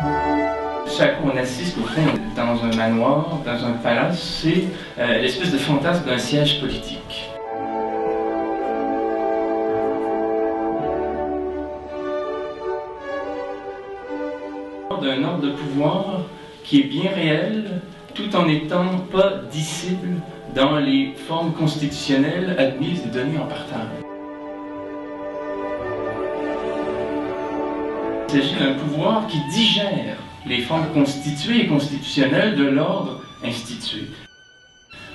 Chaque fois on assiste au fond dans un manoir, dans un palace, c'est l'espèce de fantasme d'un siège politique. D'un ordre de pouvoir qui est bien réel, tout en n'étant pas dissible dans les formes constitutionnelles admises et données en partage. Il s'agit d'un pouvoir qui digère les formes constituées et constitutionnelles de l'ordre institué.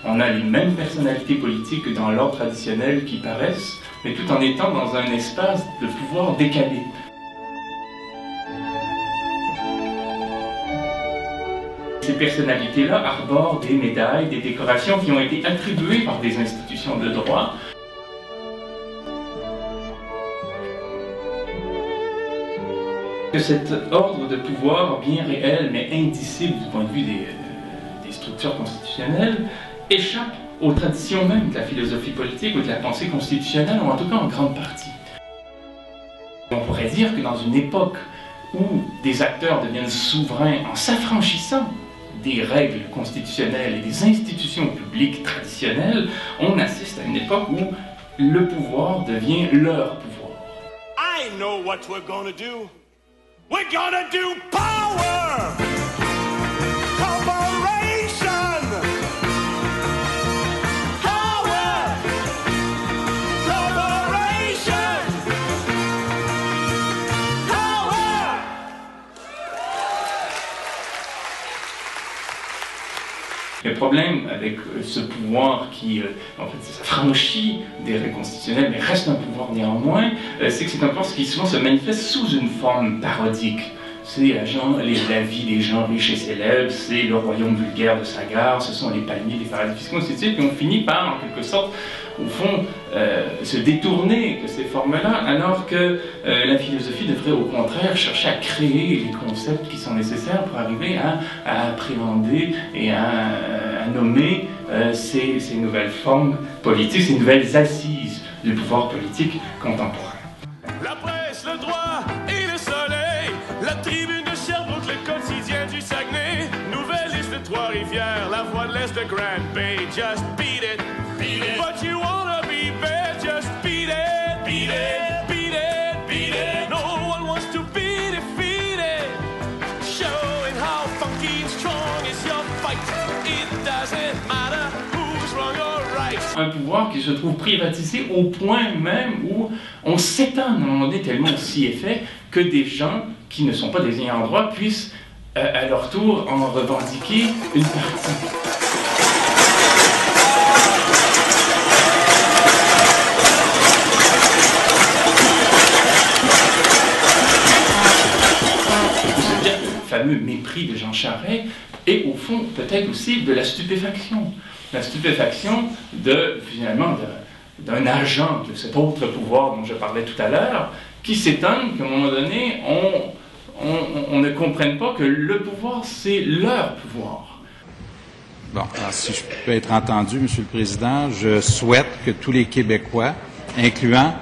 On a les mêmes personnalités politiques que dans l'ordre traditionnel qui paraissent, mais tout en étant dans un espace de pouvoir décalé. Ces personnalités-là arborent des médailles, des décorations qui ont été attribuées par des institutions de droit. Que cet ordre de pouvoir bien réel mais indicible du point de vue des structures constitutionnelles échappe aux traditions même de la philosophie politique ou de la pensée constitutionnelle, ou en tout cas en grande partie. On pourrait dire que dans une époque où des acteurs deviennent souverains en s'affranchissant des règles constitutionnelles et des institutions publiques traditionnelles, on assiste à une époque où le pouvoir devient leur pouvoir. I know what we're gonna do. We're gonna do power! Corporation! Power! Corporation! Power! Le problème avec ce pouvoir qui, en fait, s'affranchit des règles constitutionnelles, mais reste un pouvoir néanmoins, c'est que c'est un pouvoir qui souvent se manifeste sous une forme parodique. C'est la vie des gens riches et célèbres, c'est le royaume vulgaire de Sagard, ce sont les palmiers des paradis fiscaux, etc. Puis on finit par, en quelque sorte, au fond, se détourner de ces formes-là, alors que la philosophie devrait au contraire chercher à créer les concepts qui sont nécessaires pour arriver à appréhender et à nommer ces nouvelles formes politiques, ces nouvelles assises du pouvoir politique contemporain. La presse, le droit et le soleil, la tribune de Sherbrooke, le quotidien du Saguenay, nouvelle liste de Trois-Rivières, la voix de l'Est de Grand Bay, just beat it, beat it. But you wanna be bad, just beat it, beat it, beat it, beat it. No one wants to be defeated. Showing how funky and strong is your fight. It doesn't matter who's wrong or right. Un pouvoir qui se trouve privatisé au point même où on s'étonne à un moment donné tellement s'y est fait que des gens qui ne sont pas des ayants droit puissent à leur tour en revendiquer une partie. Le fameux mépris de Jean Charest et au fond peut-être aussi de la stupéfaction. La stupéfaction finalement d'un agent de cet autre pouvoir dont je parlais tout à l'heure, qui s'étonne qu'à un moment donné, on ne comprenne pas que le pouvoir, c'est leur pouvoir. Bon, alors si je peux être entendu, Monsieur le Président, je souhaite que tous les Québécois, incluant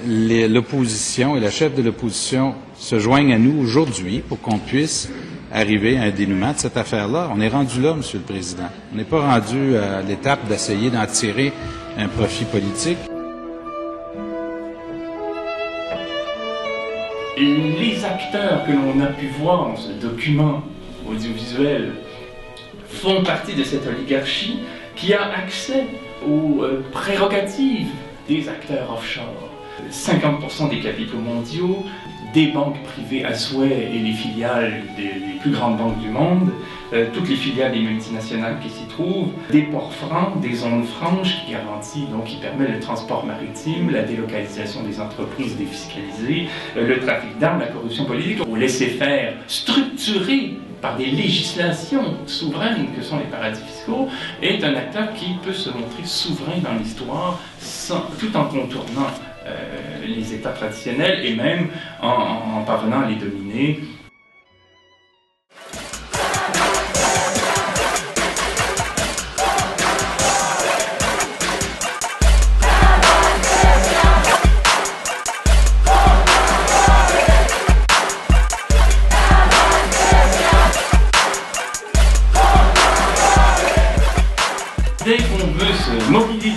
l'opposition et la chef de l'opposition, se joignent à nous aujourd'hui pour qu'on puisse arriver à un dénouement de cette affaire-là. On est rendu là, Monsieur le Président. On n'est pas rendu à l'étape d'essayer d'en tirer un profit politique. Les acteurs que l'on a pu voir dans ce document audiovisuel font partie de cette oligarchie qui a accès aux prérogatives des acteurs offshore. 50% des capitaux mondiaux, des banques privées à souhait et les filiales des plus grandes banques du monde, toutes les filiales des multinationales qui s'y trouvent, des ports francs, des zones franches qui garantissent, donc qui permettent le transport maritime, la délocalisation des entreprises défiscalisées, le trafic d'armes, la corruption politique, au laisser-faire structuré par des législations souveraines que sont les paradis fiscaux, est un acteur qui peut se montrer souverain dans l'histoire tout en contournant les États traditionnels et même en parvenant à les dominer.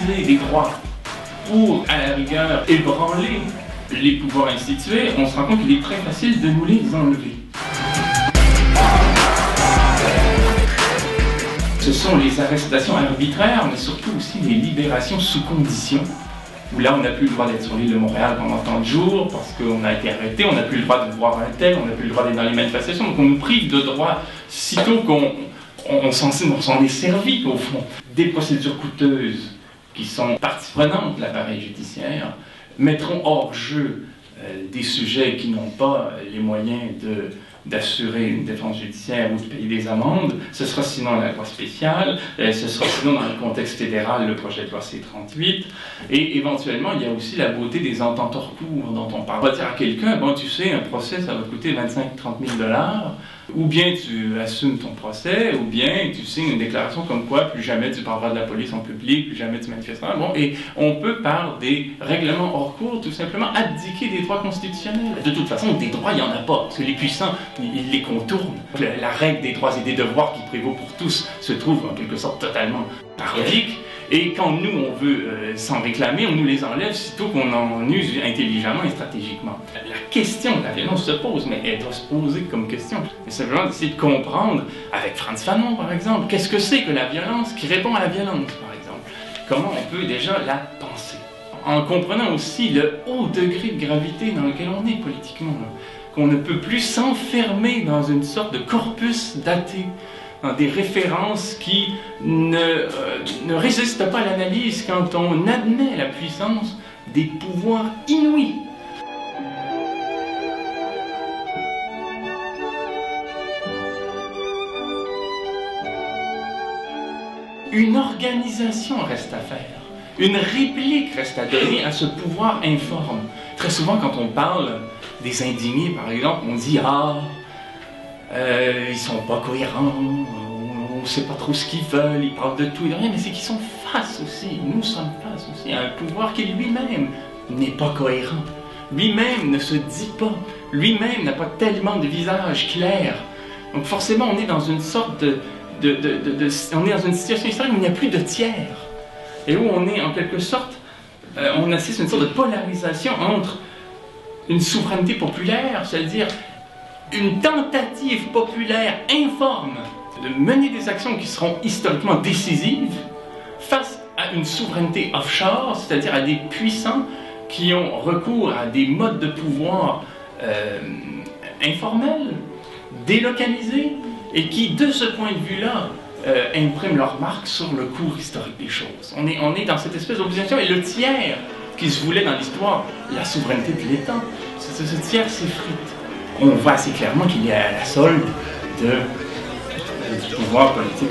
utiliser des droits pour, à la rigueur, ébranler les pouvoirs institués, on se rend compte qu'il est très facile de nous les enlever. Ce sont les arrestations arbitraires, mais surtout aussi les libérations sous condition, où là on n'a plus le droit d'être sur l'île de Montréal pendant tant de jours, parce qu'on a été arrêté, on n'a plus le droit de voir un tel, on n'a plus le droit d'être dans les manifestations, donc on nous prive de droits, sitôt qu'on s'en est servi au fond. Des procédures coûteuses qui sont partie prenante de l'appareil judiciaire mettront hors jeu des sujets qui n'ont pas les moyens d'assurer une défense judiciaire ou de payer des amendes. Ce sera sinon la loi spéciale, ce sera sinon dans le contexte fédéral le projet de loi C-38, et éventuellement il y a aussi la beauté des ententes hors cours dont on parle. On va dire à quelqu'un, bon tu sais, un procès ça va coûter 25-30 000 $, ou bien tu assumes ton procès, ou bien tu signes une déclaration comme quoi plus jamais tu parleras de la police en public, plus jamais tu manifesteras. Bon, et on peut par des règlements hors cours tout simplement abdiquer des droits constitutionnels. De toute façon, des droits il n'y en a pas, parce que les puissants ils les contournent. La règle des droits et des devoirs qui prévaut pour tous se trouve en quelque sorte totalement parodique. Et quand nous, on veut s'en réclamer, on nous les enlève sitôt qu'on en use intelligemment et stratégiquement. La question de la violence se pose, mais elle doit se poser comme question. C'est simplement d'essayer de comprendre, avec Frantz Fanon par exemple, qu'est-ce que c'est que la violence qui répond à la violence, par exemple. Comment on peut déjà la penser. En comprenant aussi le haut degré de gravité dans lequel on est politiquement. Qu'on ne peut plus s'enfermer dans une sorte de corpus daté, dans des références qui ne résistent pas à l'analyse quand on admet la puissance des pouvoirs inouïs. Une organisation reste à faire, une réplique reste à donner à ce pouvoir informe. Très souvent quand on parle des indignés par exemple, on dit « Ah, ils sont pas cohérents, on sait pas trop ce qu'ils veulent, ils parlent de tout et de rien, mais c'est qu'ils sont face aussi, nous sommes face aussi à un pouvoir qui lui-même n'est pas cohérent, lui-même ne se dit pas, lui-même n'a pas tellement de visage clair. Donc forcément on est dans une sorte on est dans une situation historique où il n'y a plus de tiers, et où on est en quelque sorte, on assiste à une sorte de polarisation entre une souveraineté populaire, c'est-à-dire une tentative populaire informe de mener des actions qui seront historiquement décisives face à une souveraineté offshore, c'est-à-dire à des puissants qui ont recours à des modes de pouvoir informels, délocalisés, et qui, de ce point de vue-là, impriment leur marque sur le cours historique des choses. On est dans cette espèce d'opposition, et le tiers qui se voulait dans l'histoire, la souveraineté de l'État, ce tiers s'effrite. On voit assez clairement qu'il y a la solde du pouvoir politique.